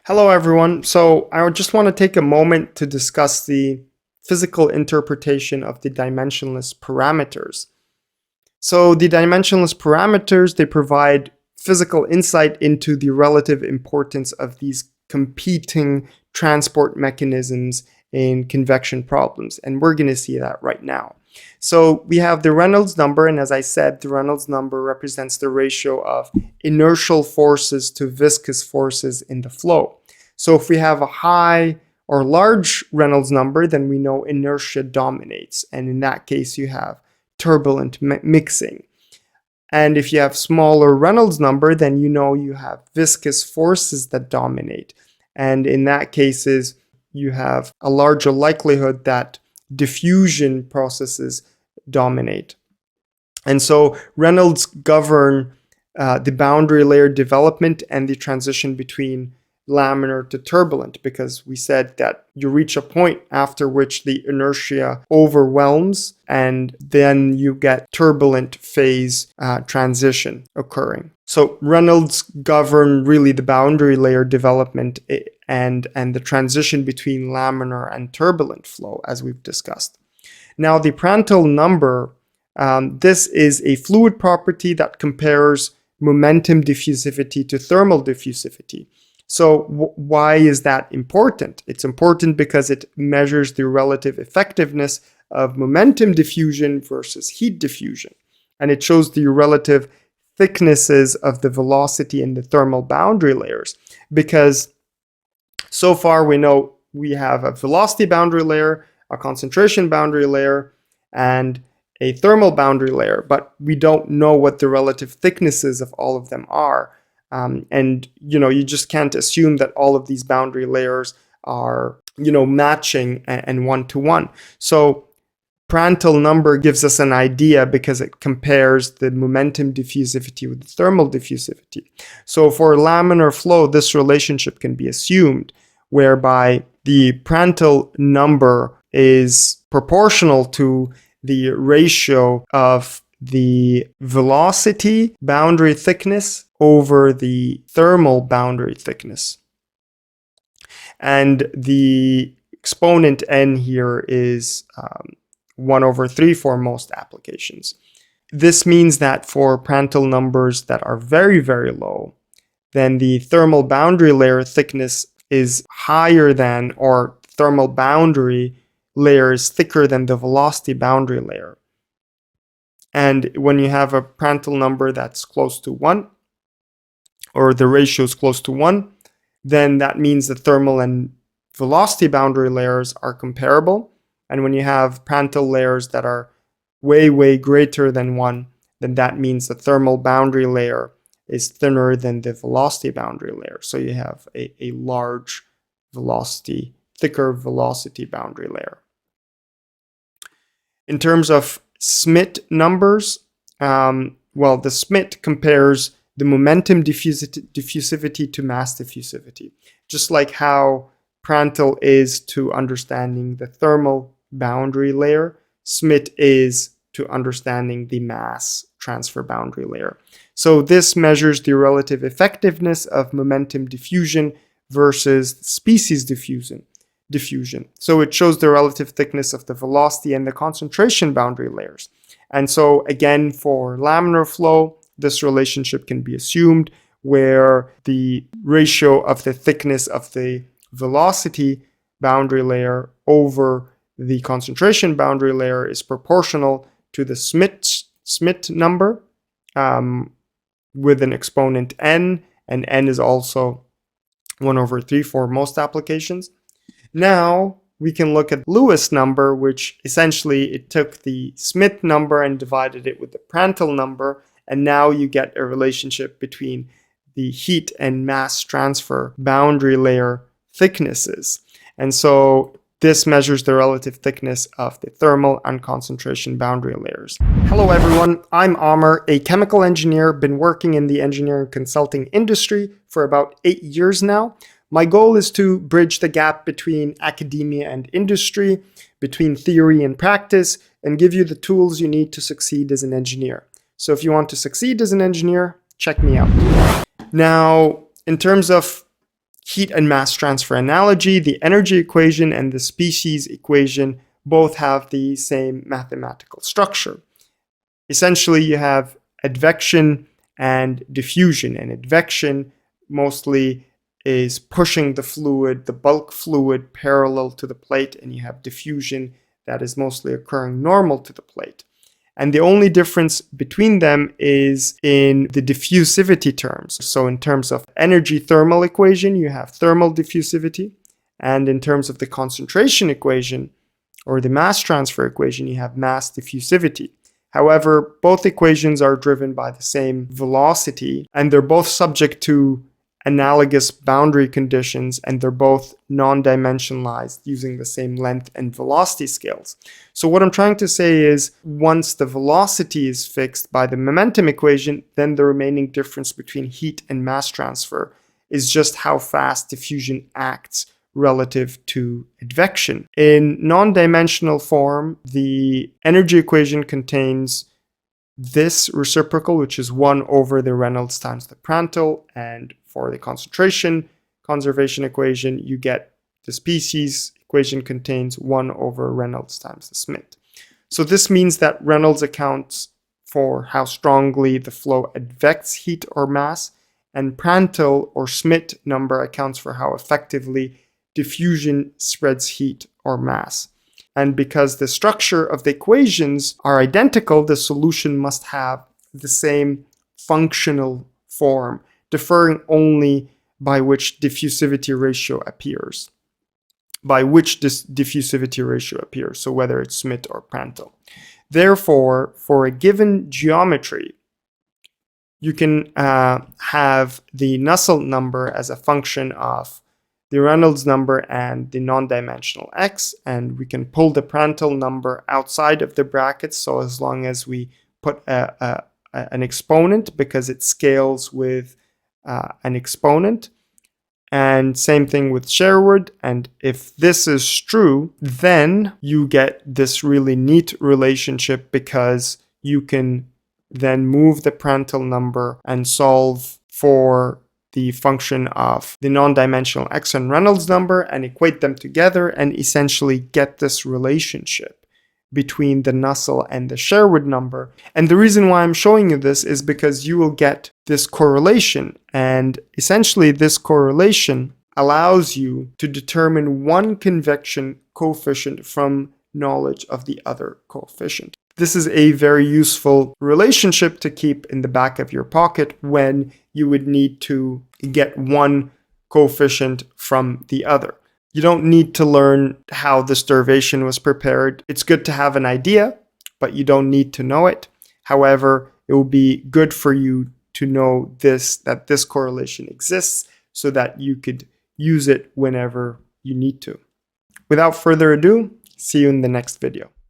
Hello everyone. So I just want to take a moment to discuss the physical interpretation of the dimensionless parameters. So the dimensionless parameters, they provide physical insight into the relative importance of these competing transport mechanisms in convection problems. And we're going to see that right now. So we have the Reynolds number, and as I said, the Reynolds number represents the ratio of inertial forces to viscous forces in the flow. So if we have a high or large Reynolds number, then we know inertia dominates. And in that case, you have turbulent mixing. And if you have smaller Reynolds number, then you know you have viscous forces that dominate. And in that cases, you have a larger likelihood that diffusion processes dominate. And so Reynolds govern the boundary layer development and the transition between laminar to turbulent, because we said that you reach a point after which the inertia overwhelms and then you get turbulent phase transition occurring. So Reynolds govern really the boundary layer development and the transition between laminar and turbulent flow, as we've discussed. Now the Prandtl number, this is a fluid property that compares momentum diffusivity to thermal diffusivity. So why is that important? It's important because it measures the relative effectiveness of momentum diffusion versus heat diffusion. And it shows the relative thicknesses of the velocity in the thermal boundary layers. Because so far we know we have a velocity boundary layer, a concentration boundary layer, and a thermal boundary layer, but we don't know what the relative thicknesses of all of them are. And you just can't assume that all of these boundary layers are matching and one-to-one. So Prandtl number gives us an idea because it compares the momentum diffusivity with the thermal diffusivity. So for laminar flow, this relationship can be assumed, whereby the Prandtl number is proportional to the ratio of the velocity boundary thickness over the thermal boundary thickness. And the exponent n here is 1/3 for most applications. This means that for Prandtl numbers that are very, very low, then the thermal boundary layer thickness is higher than, or thermal boundary layer is thicker than the velocity boundary layer. And when you have a Prandtl number that's close to 1, or the ratio is close to 1, then that means the thermal and velocity boundary layers are comparable. And when you have Prandtl layers that are way, way greater than 1, then that means the thermal boundary layer is thinner than the velocity boundary layer. So you have a large velocity, thicker velocity boundary layer. In terms of Schmidt numbers, the Schmidt compares the momentum diffusivity to mass diffusivity, just like how Prandtl is to understanding the thermal boundary layer, Schmidt is to understanding the mass transfer boundary layer. So this measures the relative effectiveness of momentum diffusion versus species diffusion. So it shows the relative thickness of the velocity and the concentration boundary layers. And so again, for laminar flow, this relationship can be assumed, where the ratio of the thickness of the velocity boundary layer over the concentration boundary layer is proportional to the Schmidt number with an exponent n, and n is also 1/3 for most applications. Now we can look at Lewis number, which essentially it took the Schmidt number and divided it with the Prandtl number, and now you get a relationship between the heat and mass transfer boundary layer thicknesses. And so this measures the relative thickness of the thermal and concentration boundary layers. Hello everyone, I'm Amr, a chemical engineer, been working in the engineering consulting industry for about 8 years now. My goal is to bridge the gap between academia and industry, between theory and practice, and give you the tools you need to succeed as an engineer. So if you want to succeed as an engineer, check me out. Now, in terms of heat and mass transfer analogy, the energy equation and the species equation both have the same mathematical structure. Essentially, you have advection and diffusion, and advection mostly is pushing the fluid, the bulk fluid, parallel to the plate, and you have diffusion that is mostly occurring normal to the plate. And the only difference between them is in the diffusivity terms. So in terms of energy thermal equation, you have thermal diffusivity, and in terms of the concentration equation or the mass transfer equation, you have mass diffusivity. However, both equations are driven by the same velocity, and they're both subject to analogous boundary conditions, and they're both non-dimensionalized using the same length and velocity scales. So what I'm trying to say is, once the velocity is fixed by the momentum equation, then the remaining difference between heat and mass transfer is just how fast diffusion acts relative to advection. In non-dimensional form, the energy equation contains this reciprocal, which is 1 over the Reynolds times the Prandtl, and for the concentration conservation equation, you get the species equation contains 1 over Reynolds times the Schmidt. So this means that Reynolds accounts for how strongly the flow advects heat or mass, and Prandtl or Schmidt number accounts for how effectively diffusion spreads heat or mass. And because the structure of the equations are identical, the solution must have the same functional form, differing only by which diffusivity ratio appears. By which this diffusivity ratio appears, so whether it's Schmidt or Prandtl. Therefore, for a given geometry, you can have the Nusselt number as a function of the Reynolds number and the non-dimensional x, and we can pull the Prandtl number outside of the brackets, so as long as we put an exponent, because it scales with an exponent. And same thing with Sherwood, and if this is true, then you get this really neat relationship, because you can then move the Prandtl number and solve for the function of the non-dimensional x and Reynolds number and equate them together and essentially get this relationship between the Nusselt and the Sherwood number. And the reason why I'm showing you this is because you will get this correlation, and essentially this correlation allows you to determine one convection coefficient from knowledge of the other coefficient. This is a very useful relationship to keep in the back of your pocket when you would need to get one coefficient from the other. You don't need to learn how this derivation was prepared. It's good to have an idea, but you don't need to know it. However, it will be good for you to know that this correlation exists, so that you could use it whenever you need to. Without further ado, see you in the next video.